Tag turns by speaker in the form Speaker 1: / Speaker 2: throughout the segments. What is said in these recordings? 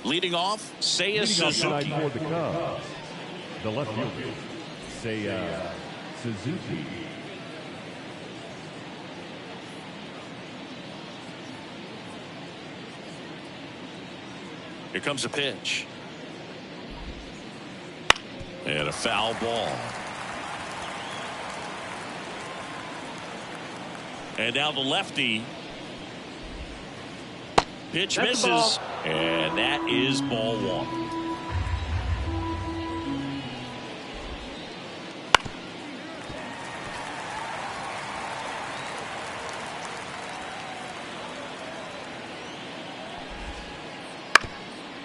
Speaker 1: Leading off, Seiya Suzuki.
Speaker 2: For the Cubs, the left fielder, Seiya Suzuki.
Speaker 1: Here comes a pitch. And a foul ball. And now the lefty. Pitch misses. And that is ball one.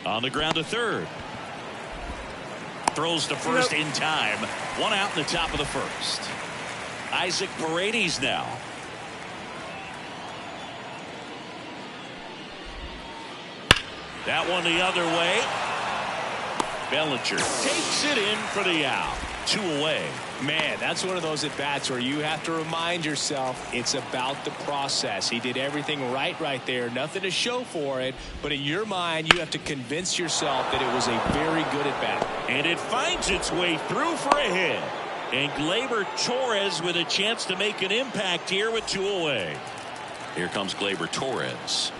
Speaker 1: On the ground to third. Throws to first in time. One out in the top of the first. Isaac Paredes now. That one the other way. Bellinger takes it in for the out. 2 away.
Speaker 3: Man, that's one of those at-bats where you have to remind yourself it's about the process. He did everything right there. Nothing to show for it. But in your mind, you have to convince yourself that it was a very good at-bat.
Speaker 1: And it finds its way through for a hit. And Gleyber Torres with a chance to make an impact here with 2 away. Here comes Gleyber Torres.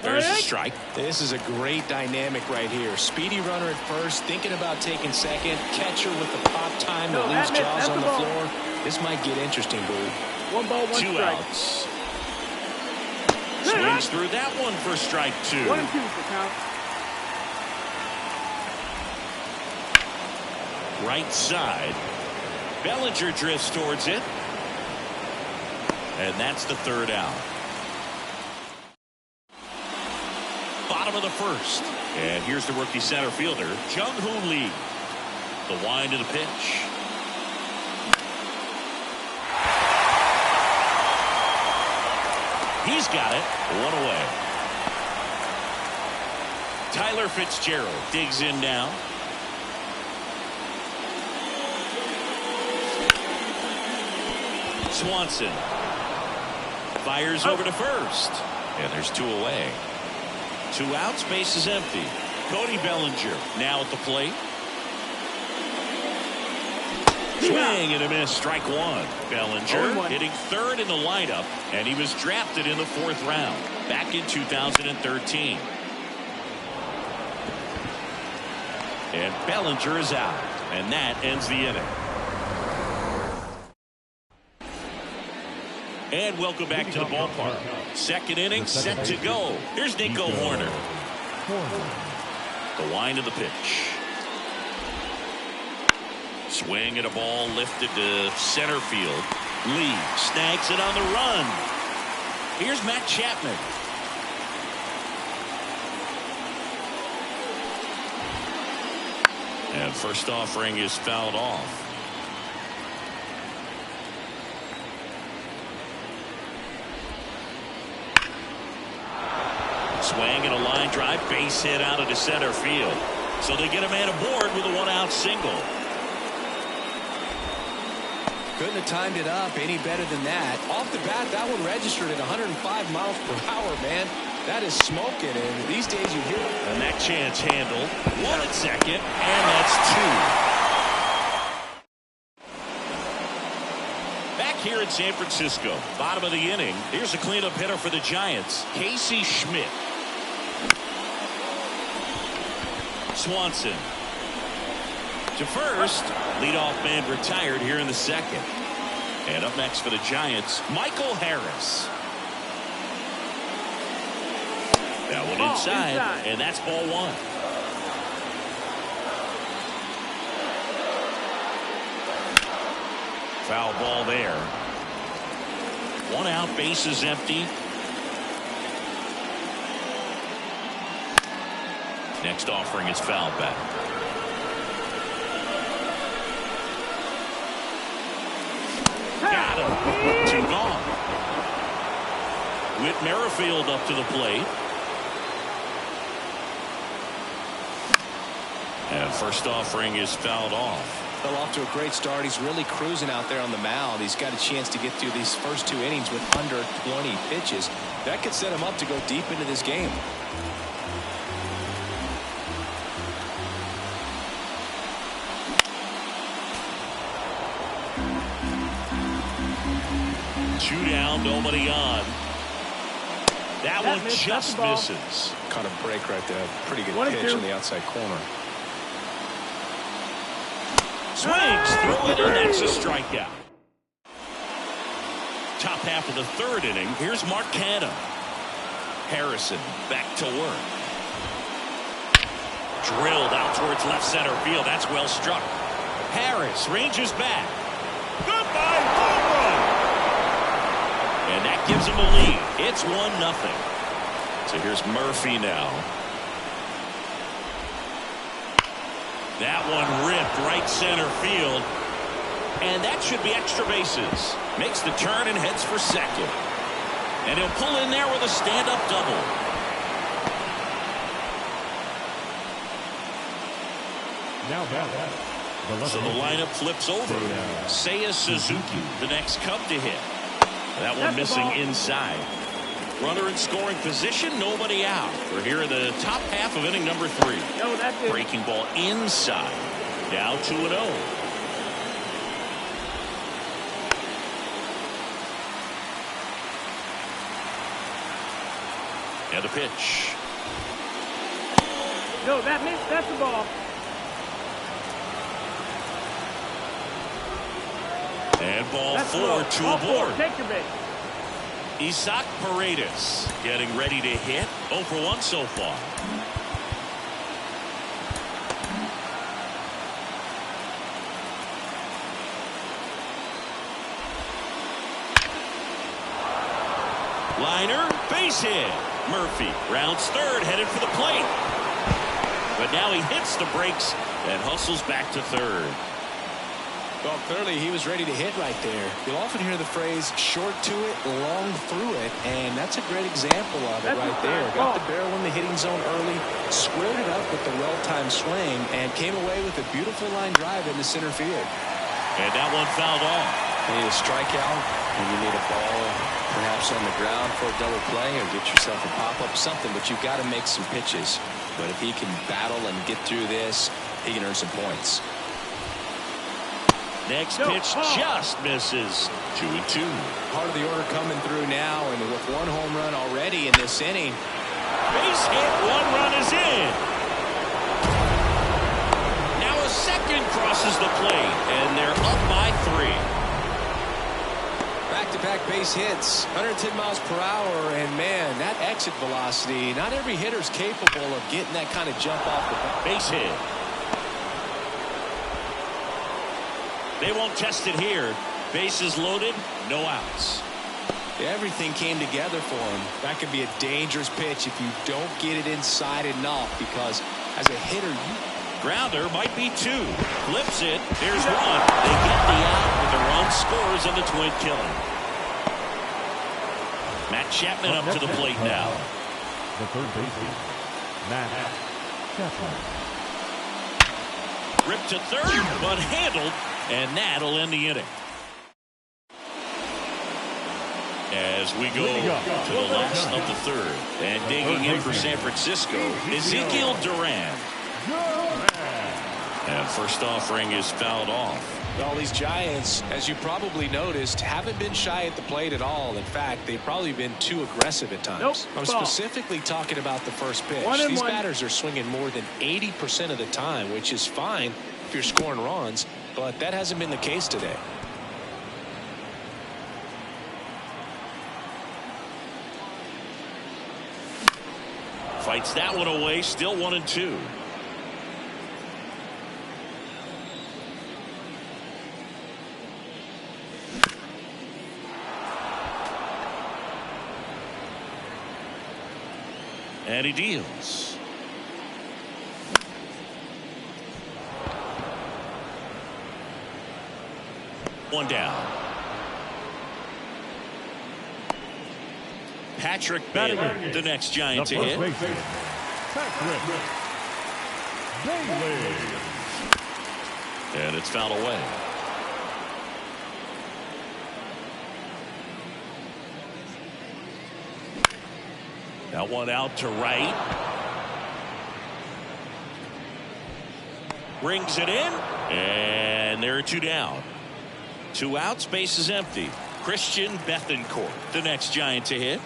Speaker 1: There's a strike.
Speaker 3: This is a great dynamic right here. Speedy runner at first, thinking about taking second. Catcher with the pop time that leaves Jaws on the floor. This might get interesting, Boo.
Speaker 4: 1 ball, 1 strike.
Speaker 1: 2 outs. Swings through that one for strike 2.
Speaker 4: 1 and 2 for count.
Speaker 1: Right side. Bellinger drifts towards it. And that's the 3rd out. Bottom of the first. And here's the rookie center fielder, Jung-Hoo Lee. The wind of the pitch. He's got it. 1 away. Tyler Fitzgerald digs in now. Swanson fires over to first. And there's 2 away. 2 outs, base is empty. Cody Bellinger now at the plate. Swing and a miss, strike 1. Bellinger hitting 3rd in the lineup, and he was drafted in the 4th round back in 2013. And Bellinger is out, and that ends the inning. And welcome back to the ballpark. 2nd inning set to go. Here's Nico Hoerner. The wind of the pitch. Swing and a ball lifted to center field. Lee snags it on the run. Here's Matt Chapman. And first offering is fouled off. Swing and a line drive, base hit out into center field. So they get a man aboard with a 1-out single.
Speaker 3: Couldn't have timed it up any better than that. Off the bat, that one registered at 105 miles per hour, man. That is smoking, and these days you hear it.
Speaker 1: And that chance handled. 1 at second, and that's 2. here in San Francisco. Bottom of the inning. Here's a cleanup hitter for the Giants, Casey Schmidt. Swanson to first. Leadoff man retired here in the second. And up next for the Giants, Michael Harris. That one inside, and that's ball one. Foul ball there. One out, bases empty. Next offering is fouled back. Got him. Two gone. Whit Merrifield up to the plate. And first offering is fouled off.
Speaker 3: Fell off to a great start. He's really cruising out there on the mound. He's got a chance to get through these first 2 innings with under 20 pitches. That could set him up to go deep into this game.
Speaker 1: Two down, nobody on. That one just misses.
Speaker 3: Caught a break right there. Pretty good pitch on the outside corner.
Speaker 1: Swings through it, and that's a strikeout. Top half of the third inning. Here's Mark Canha. Harrison back to work. Drilled out towards left center field. That's well struck. Harris ranges back. Goodbye, home run. And that gives him a lead. It's 1-0. So here's Murphy now. That one ripped right center field. And that should be extra bases. Makes the turn and heads for second. And he'll pull in there with a stand-up double.
Speaker 2: Now
Speaker 1: So the lineup flips over. Seiya Suzuki, the next Cub to hit. That one missing inside. Runner in scoring position, nobody out. We're here in the top half of inning number 3. Breaking ball inside. Now 2-0. And the pitch.
Speaker 4: No, that's the ball.
Speaker 1: And ball 4, 2 aboard.
Speaker 4: Take your base.
Speaker 1: Isaac Paredes getting ready to hit. 0 for 1 so far. Liner, base hit. Murphy rounds third, headed for the plate. But now he hits the brakes and hustles back to third.
Speaker 3: Well, clearly he was ready to hit right there. You'll often hear the phrase short to it, long through it, and that's a great example of it right there. Got the barrel in the hitting zone early, squared it up with the well-timed swing, and came away with a beautiful line drive into center field.
Speaker 1: And that one fouled off.
Speaker 3: You need a strikeout, and you need a ball perhaps on the ground for a double play or get yourself a pop-up, something, but you've got to make some pitches. But if he can battle and get through this, he can earn some points.
Speaker 1: Next pitch just misses. 2-2.
Speaker 3: Part of the order coming through now, and with 1 home run already in this inning.
Speaker 1: Base hit, 1 run is in. Now a second crosses the plate, and they're up by 3.
Speaker 3: Back-to-back base hits, 110 miles per hour, and man, that exit velocity, not every hitter's capable of getting that kind of jump off the bat.
Speaker 1: Base hit. They won't test it here. Bases loaded, no outs.
Speaker 3: Everything came together for him. That could be a dangerous pitch if you don't get it inside enough, because as a hitter,
Speaker 1: Grounder might be 2. Flips it. Here's 1. They get the out with the run scores on the twin killing. Matt Chapman up to the plate now.
Speaker 2: The third baseman, Matt Chapman.
Speaker 1: Ripped to third, but handled, and that'll end the inning. As we go to the last of the third, and digging in for San Francisco, Ezekiel Duran. And first offering is fouled off.
Speaker 3: Well, these Giants, as you probably noticed, haven't been shy at the plate at all. In fact, they've probably been too aggressive at times. I'm specifically talking about the first pitch. These batters are swinging more than 80% of the time, which is fine if you're scoring runs, but that hasn't been the case today.
Speaker 1: Fights that one away, still 1-2. And he deals. One down. Patrick Bailey, the next Giant to hit.
Speaker 2: Patrick Bailey.
Speaker 1: And it's fouled away. That one out to right. Brings it in. And there are two down. 2 outs, base is empty. Christian Bethancourt, the next Giant to hit.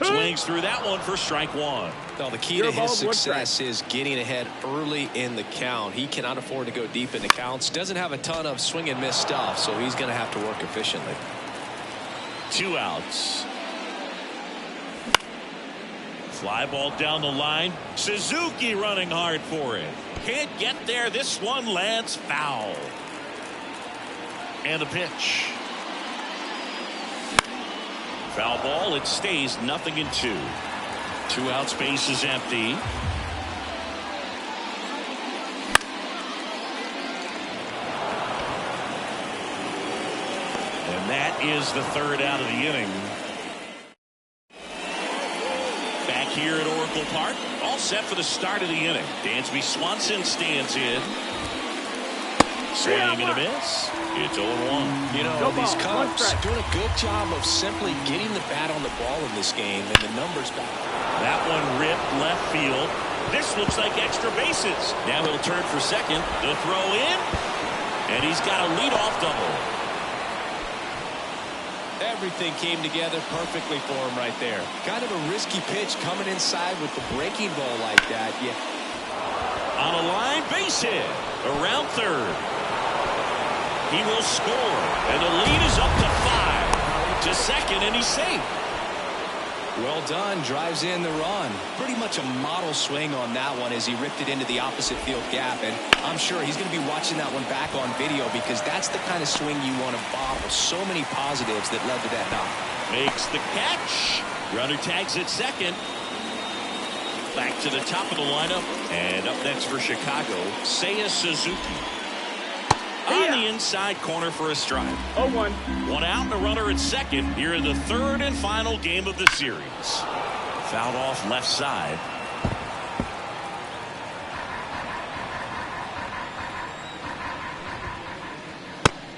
Speaker 1: Swings through that one for strike one.
Speaker 3: Well, the key to his success is getting ahead early in the count. He cannot afford to go deep in the counts. Doesn't have a ton of swing and miss stuff, so he's going to have to work efficiently.
Speaker 1: 2 outs. Fly ball down the line. Suzuki running hard for it. Can't get there. This one lands foul. And the pitch. Foul ball. It stays 0-2. 2 outs, base is empty. And that is the 3rd out of the inning. Back here at Oracle Park, all set for the start of the inning. Dansby Swanson stands in. Swing and a miss. It's 0-1.
Speaker 3: You know, these Cubs doing a good job of simply getting the bat on the ball in this game, and the numbers back.
Speaker 1: That one ripped left field. This looks like extra bases. Now he'll turn for second. The throw in, and he's got a leadoff double.
Speaker 3: Everything came together perfectly for him right there. Kind of a risky pitch coming inside with the breaking ball like that. Yeah.
Speaker 1: On a line, base hit. Around third. He will score, and the lead is up to 5. To second, and he's safe.
Speaker 3: Well done. Drives in the run. Pretty much a model swing on that one as he ripped it into the opposite field gap. And I'm sure he's going to be watching that one back on video because that's the kind of swing you want to bottle. So many positives that led to that knock.
Speaker 1: Makes the catch. Runner tags at second. Back to the top of the lineup. And up next for Chicago, Seiya Suzuki. On the inside corner for a strike.
Speaker 4: 0-1.
Speaker 1: 1 out and a runner at second here in the 3rd and final game of the series. Fouled off left side.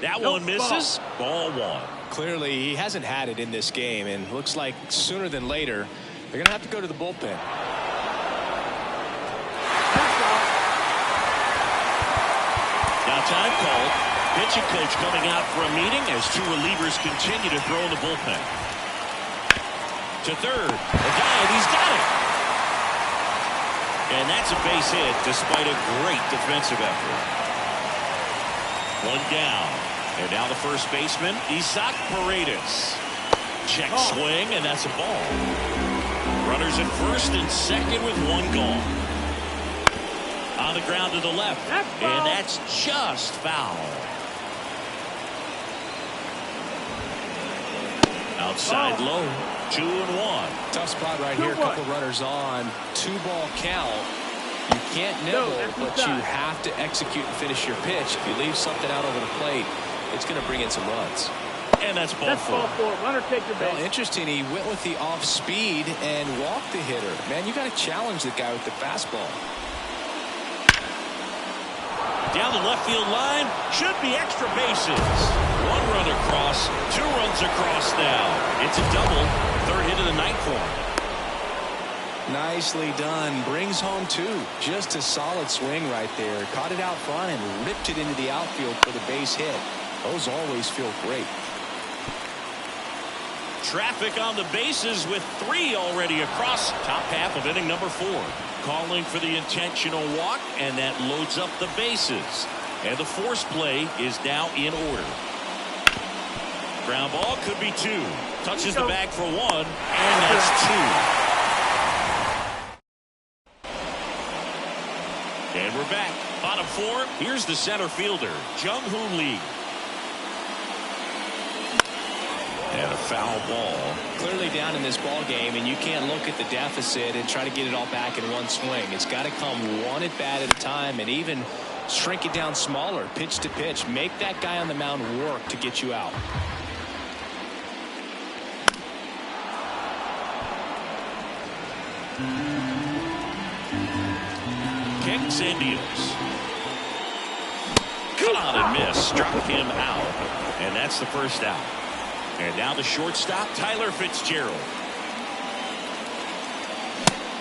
Speaker 1: That one misses. Ball 1.
Speaker 3: Clearly, he hasn't had it in this game, and looks like sooner than later, they're going to have to go to the bullpen.
Speaker 1: Now time called. Pitching coach coming out for a meeting as 2 relievers continue to throw in the bullpen. To third. Again, he's got it. And that's a base hit despite a great defensive effort. 1 down. And now the first baseman, Isaac Paredes. Check swing, and that's a ball. Runners at first and second with 1 gone. On the ground to the left. And that's just foul. Outside low. 2-1.
Speaker 3: Tough spot right here. Couple runners on. 2-ball count. You can't nibble, but you have to execute and finish your pitch. If you leave something out over the plate, it's going to bring in some runs.
Speaker 1: And that's ball 4.
Speaker 4: Runner take your base.
Speaker 3: Well, interesting. He went with the off speed and walked the hitter. Man, you got to challenge the guy with the fastball.
Speaker 1: Down the left field line. Should be extra bases. 1 run across. 2 runs across now. It's a double. 3rd hit of the night for him.
Speaker 3: Nicely done. Brings home 2. Just a solid swing right there. Caught it out front and ripped it into the outfield for the base hit. Those always feel great.
Speaker 1: Traffic on the bases with 3 already across top half of inning number 4. Calling for the intentional walk, and that loads up the bases. And the force play is now in order. Ground ball could be 2. Touches the bag for 1, and that's 2. And we're back. Bottom 4. Here's the center fielder, Jung-Hoo Lee. And a foul ball.
Speaker 3: Clearly down in this ball game, and you can't look at the deficit and try to get it all back in one swing. It's got to come one at bat at a time, and even shrink it down smaller, pitch to pitch. Make that guy on the mound work to get you out.
Speaker 1: Kicks and deals. Cut on and miss. Struck him out. And that's the first out. And now the shortstop, Tyler Fitzgerald.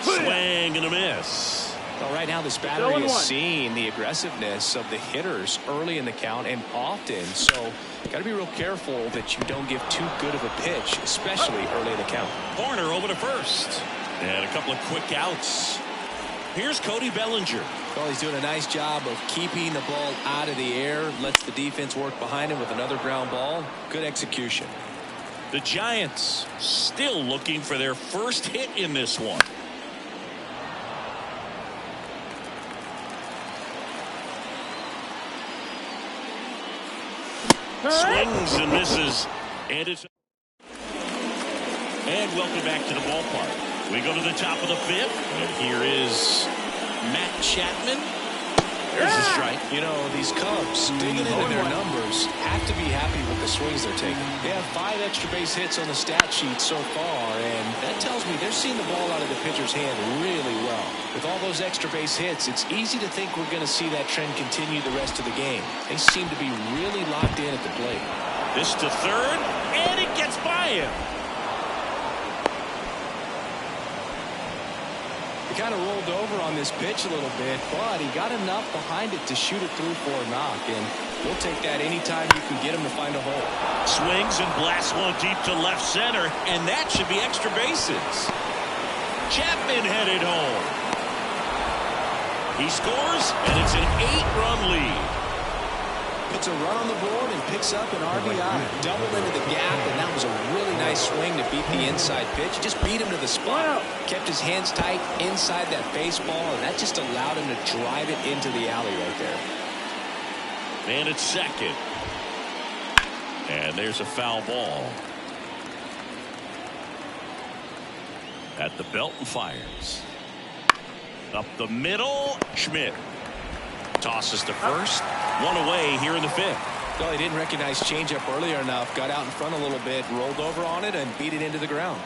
Speaker 1: Swing and a miss.
Speaker 3: Well, right now this battery is seeing the aggressiveness of the hitters early in the count and often. So got to be real careful that you don't give too good of a pitch, especially early in the count.
Speaker 1: Corner over to first. And a couple of quick outs. Here's Cody Bellinger.
Speaker 3: Well, he's doing a nice job of keeping the ball out of the air. Lets the defense work behind him with another ground ball. Good execution.
Speaker 1: The Giants still looking for their first hit in this one. Swings and misses. And welcome back to the ballpark. We go to the top of the 5th. And here is Matt Chapman. There's a strike.
Speaker 3: You know, these Cubs digging into their numbers have to be happy with the swings they're taking. They have 5 extra base hits on the stat sheet so far, and that tells me they're seeing the ball out of the pitcher's hand really well. With all those extra base hits, it's easy to think we're going to see that trend continue the rest of the game. They seem to be really locked in at the plate.
Speaker 1: This to third, and it gets by him.
Speaker 3: He kind of rolled over on this pitch a little bit, but he got enough behind it to shoot it through for a knock, and we'll take that anytime you can get him to find a hole.
Speaker 1: Swings and blasts one deep to left center, and that should be extra bases. Chapman headed home. He scores, and it's an 8-run lead.
Speaker 3: Puts a run on the board and picks up an RBI. Doubled into the gap, and that was a really nice swing to beat the inside pitch. He just beat him to the spot. Kept his hands tight inside that baseball, and that just allowed him to drive it into the alley right there.
Speaker 1: And it's second. And there's a foul ball. At the belt and fires. Up the middle, Schmidt. Tosses to first. 1 away here in the 5th.
Speaker 3: Well, he didn't recognize changeup earlier enough. Got out in front a little bit, rolled over on it, and beat it into the ground.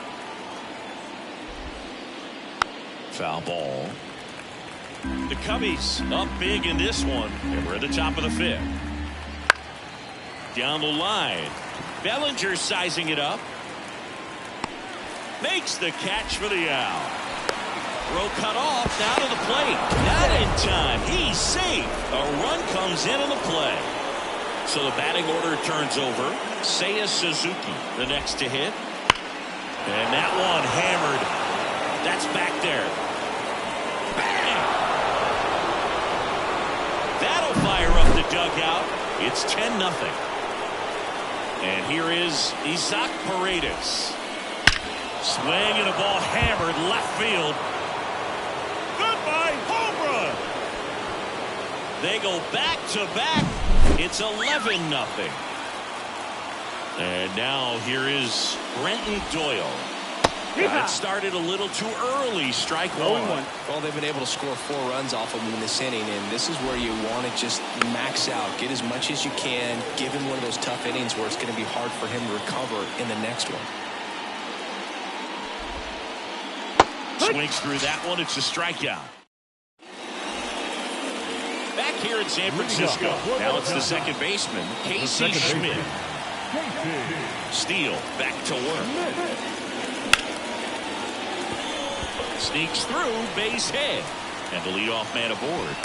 Speaker 1: Foul ball. The Cubbies up big in this one, and we're at the top of the 5th. Down the line. Bellinger sizing it up. Makes the catch for the out. Throw cut off, now to the plate. Not in time. He's safe. A run comes in on the play. So the batting order turns over. Seiya Suzuki, the next to hit. And that one hammered. That's back there. Bang! That'll fire up the dugout. It's 10-0. And here is Isaac Paredes. Swing and a ball hammered left field. Goodbye, home run. They go back to back. It's 11-0. And now here is Brenton Doyle. It started a little too early. Strike 1.
Speaker 3: Well, they've been able to score 4 runs off of him in this inning, and this is where you want to just max out, get as much as you can, give him one of those tough innings where it's going to be hard for him to recover in the next one.
Speaker 1: Swings through that one. It's a strikeout. Back here in San Francisco. Now it's the second baseman, Casey Schmidt. Steele back to work. Sneaks through, base hit. And the leadoff man aboard.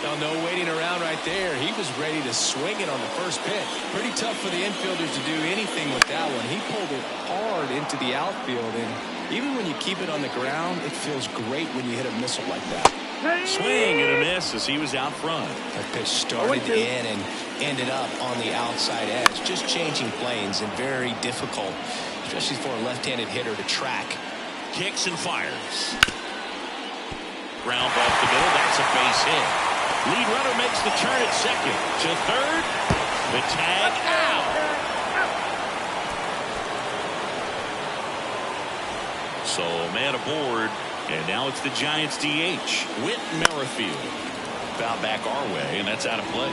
Speaker 3: Now, no waiting around right there. He was ready to swing it on the first pitch. Pretty tough for the infielders to do anything with that one. He pulled it hard into the outfield, and even when you keep it on the ground, it feels great when you hit a missile like that.
Speaker 1: Swing and a miss as he was out front.
Speaker 3: That pitch started in and ended up on the outside edge. Just changing planes and very difficult, especially for a left-handed hitter to track.
Speaker 1: Kicks and fires. Ground off the middle. That's a base hit. Lead runner makes the turn at second. To third. The tag out. So man aboard. And now it's the Giants DH. Whit Merrifield. Foul back our way, and that's out of play.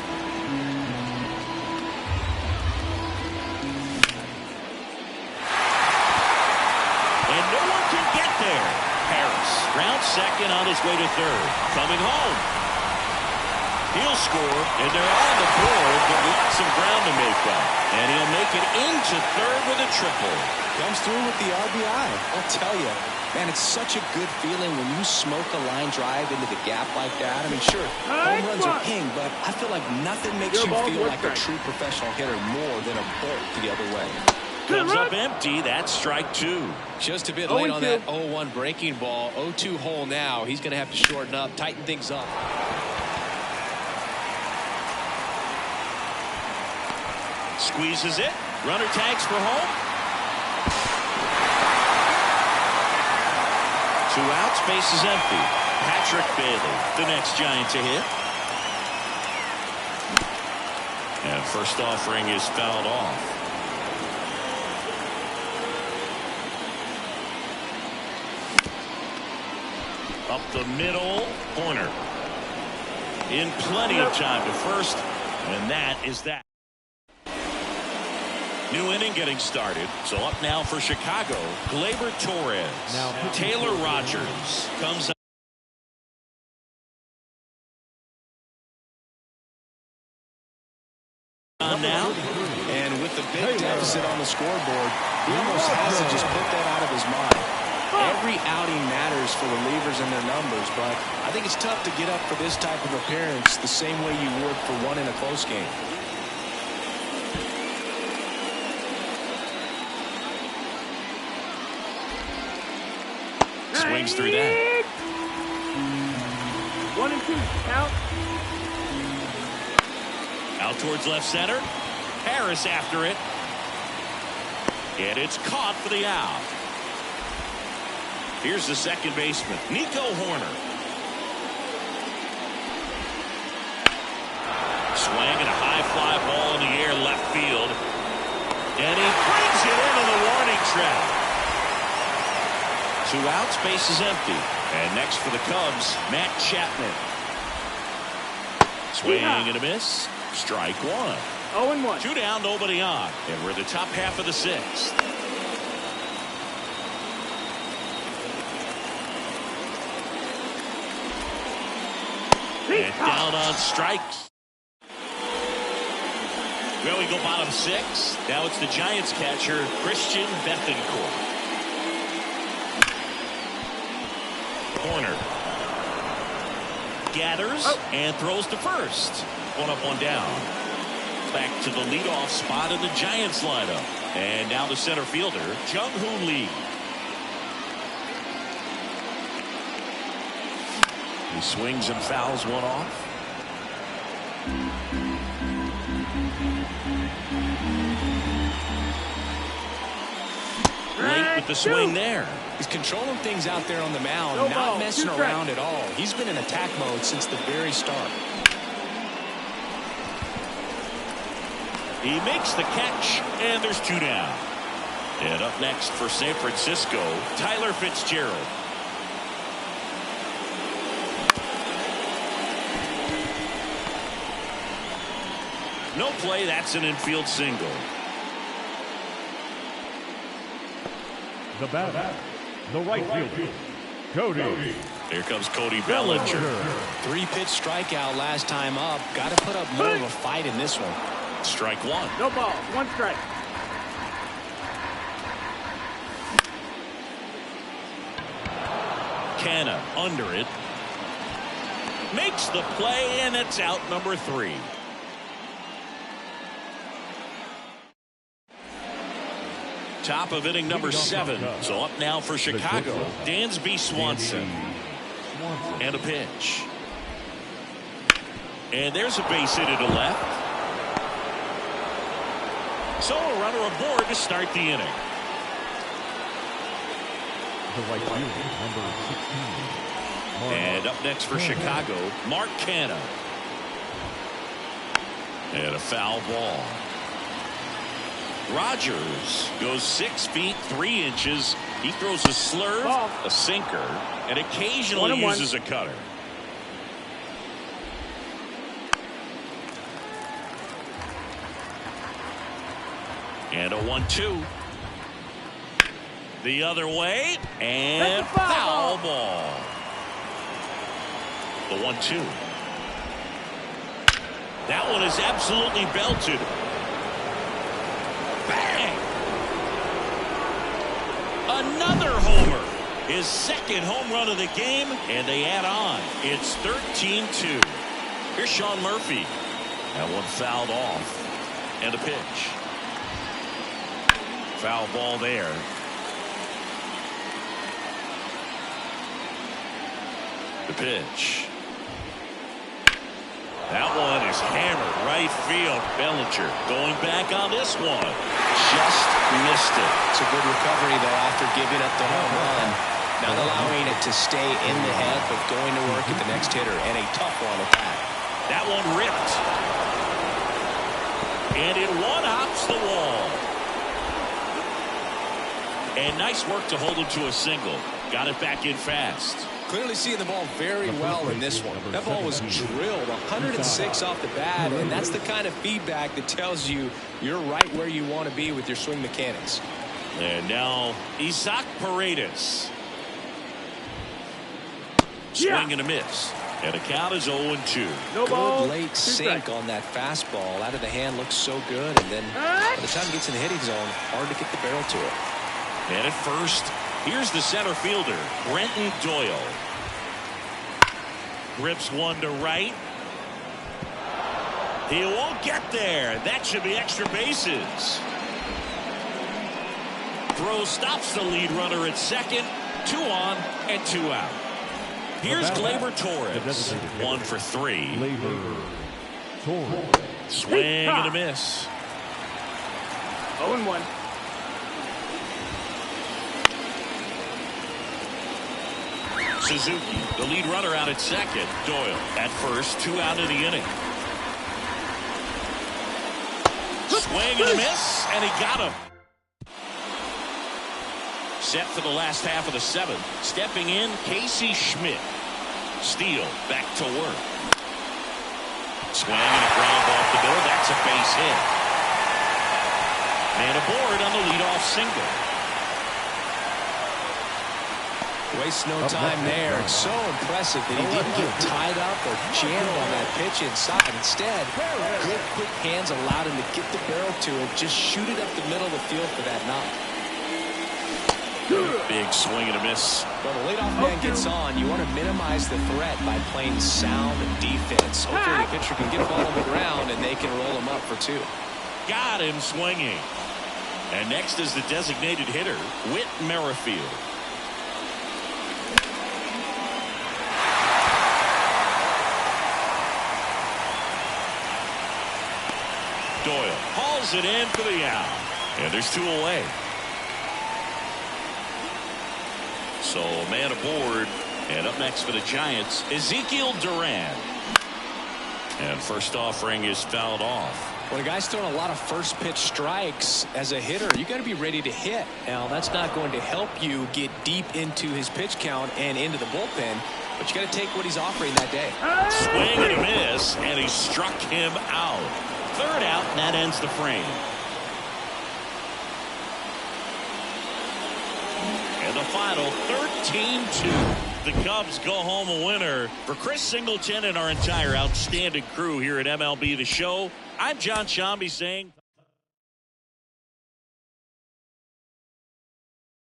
Speaker 1: And no one can get there. Harris rounds second on his way to third. Coming home. He'll score, and they're on the board, but lots of ground to make up. And he'll make it into third with a triple.
Speaker 3: Comes through with the RBI. I'll tell you, man, it's such a good feeling when you smoke a line drive into the gap like that. I mean, sure, home runs are king, but I feel like nothing makes you feel like a true professional hitter more than a bolt the other way.
Speaker 1: Comes up empty. That's strike two.
Speaker 3: Just a bit late on that 0-1 breaking ball. 0-2 hole now. He's going to have to shorten up, tighten things up.
Speaker 1: Squeezes it. Runner tags for home. 2 outs. Base is empty. Patrick Bailey, the next Giant to hit. And first offering is fouled off. Up the middle. Corner. In plenty of time to first. And that is that. New inning getting started. So up now for Chicago, Gleyber Torres. Now Taylor Rogers comes up. Now.
Speaker 3: And with the big deficit on the scoreboard, he almost has to just put that out of his mind. Every outing matters for relievers and their numbers, but I think it's tough to get up for this type of appearance the same way you would for one in a close game.
Speaker 1: Swings through that.
Speaker 4: 1 and 2 out.
Speaker 1: Out towards left center. Harris after it. And it's caught for the out. Here's the second baseman, Nico Horner. Swing and a high fly ball in the air left field. And he brings it into the warning track. 2 outs, base is empty. And next for the Cubs, Matt Chapman. Swing and a miss. Strike one.
Speaker 4: 0-1.
Speaker 1: 2 down, nobody on. And we're in the top half of the 6th. And down on strikes. Well, we go bottom 6. Now it's the Giants catcher, Christian Bethancourt. Corner. Gathers and throws to first. 1 up, 1 down. Back to the leadoff spot in the Giants lineup. And now the center fielder, Jung-Hoo Lee. He swings and fouls one off. Late with the swing there.
Speaker 3: He's controlling things out there on the mound, not messing around at all. He's been in attack mode since the very start.
Speaker 1: He makes the catch, and there's 2 down. And up next for San Francisco, Tyler Fitzgerald. No play, that's an infield single.
Speaker 2: The batter, the right fielder, Cody.
Speaker 1: Here comes Cody Bellinger.
Speaker 3: 3-pitch strikeout last time up. Got to put up more of a fight in this one.
Speaker 1: Strike one.
Speaker 4: No ball. 1 strike.
Speaker 1: Canha under it. Makes the play, and it's out number 3. Top of inning number 7. So up now for Chicago, Dansby Swanson. And a pitch. And there's a base hit to left. So a runner aboard to start the inning.
Speaker 2: The right fielder, number 16.
Speaker 1: And up next for Chicago, Mark Canha. And a foul ball. Rogers goes 6 feet 3 inches. He throws a slurve, a sinker, and occasionally uses a cutter. And a 1-2. The other way, and foul ball. The 1-2. That one is absolutely belted. Bang! Another homer. His second home run of the game, and they add on. It's 13-2. Here's Sean Murphy. That one fouled off. And a pitch. Foul ball there. The pitch. That one is hammered right field. Bellinger going back on this one. Just missed it.
Speaker 3: It's a good recovery, though, after giving up the home run. Not allowing it to stay in the head, but going to work at the next hitter. And a tough one at that.
Speaker 1: That one ripped. And it one-hops the wall. And nice work to hold him to a single. Got it back in fast.
Speaker 3: Clearly seeing the ball very well in this one. That ball was drilled 106 off the bat, and that's the kind of feedback that tells you you're right where you want to be with your swing mechanics.
Speaker 1: And now Isaac Paredes. Swing and a miss. And the count is 0-2.
Speaker 4: No ball.
Speaker 3: Good late sink on that fastball. Out of the hand looks so good, and then by the time it gets in the hitting zone, hard to get the barrel to it.
Speaker 1: And at first, here's the center fielder, Brenton Doyle. Grips one to right. He won't get there. That should be extra bases. Throw stops the lead runner at second. 2 on and 2 out. Here's Gleyber Torres. 1 for 3.
Speaker 2: Gleyber Torres.
Speaker 1: Swing and a miss.
Speaker 4: 0-1.
Speaker 1: Suzuki, the lead runner, out at second. Doyle at first, 2 out of the inning. Swing and a miss, and he got him. Set for the last half of the 7th. Stepping in, Casey Schmidt. Steele back to work. Swing and a ground off the middle. That's a base hit. Man aboard on the leadoff single.
Speaker 3: Wastes no time there. It's so impressive that he didn't get tied up or jammed on that pitch inside. Instead, good quick hands allowed him to get the barrel to it. Just shoot it up the middle of the field for that knock.
Speaker 1: Big swing and a miss.
Speaker 3: When the leadoff man gets on, you want to minimize the threat by playing sound defense. Hopefully the pitcher can get a ball on the ground and they can roll him up for 2.
Speaker 1: Got him swinging. And next is the designated hitter, Whit Merrifield. Doyle hauls it in for the out. And there's 2 away. So man aboard. And up next for the Giants, Ezekiel Duran. And first offering is fouled off.
Speaker 3: When a guy's throwing a lot of first pitch strikes as a hitter, you got to be ready to hit. Now, that's not going to help you get deep into his pitch count and into the bullpen, but you got to take what he's offering that day.
Speaker 1: Swing and a miss, and he struck him out. 3rd out, and that ends the frame. And the final 13-2. The Cubs go home a winner. For Chris Singleton and our entire outstanding crew here at MLB The Show, I'm John Shambi saying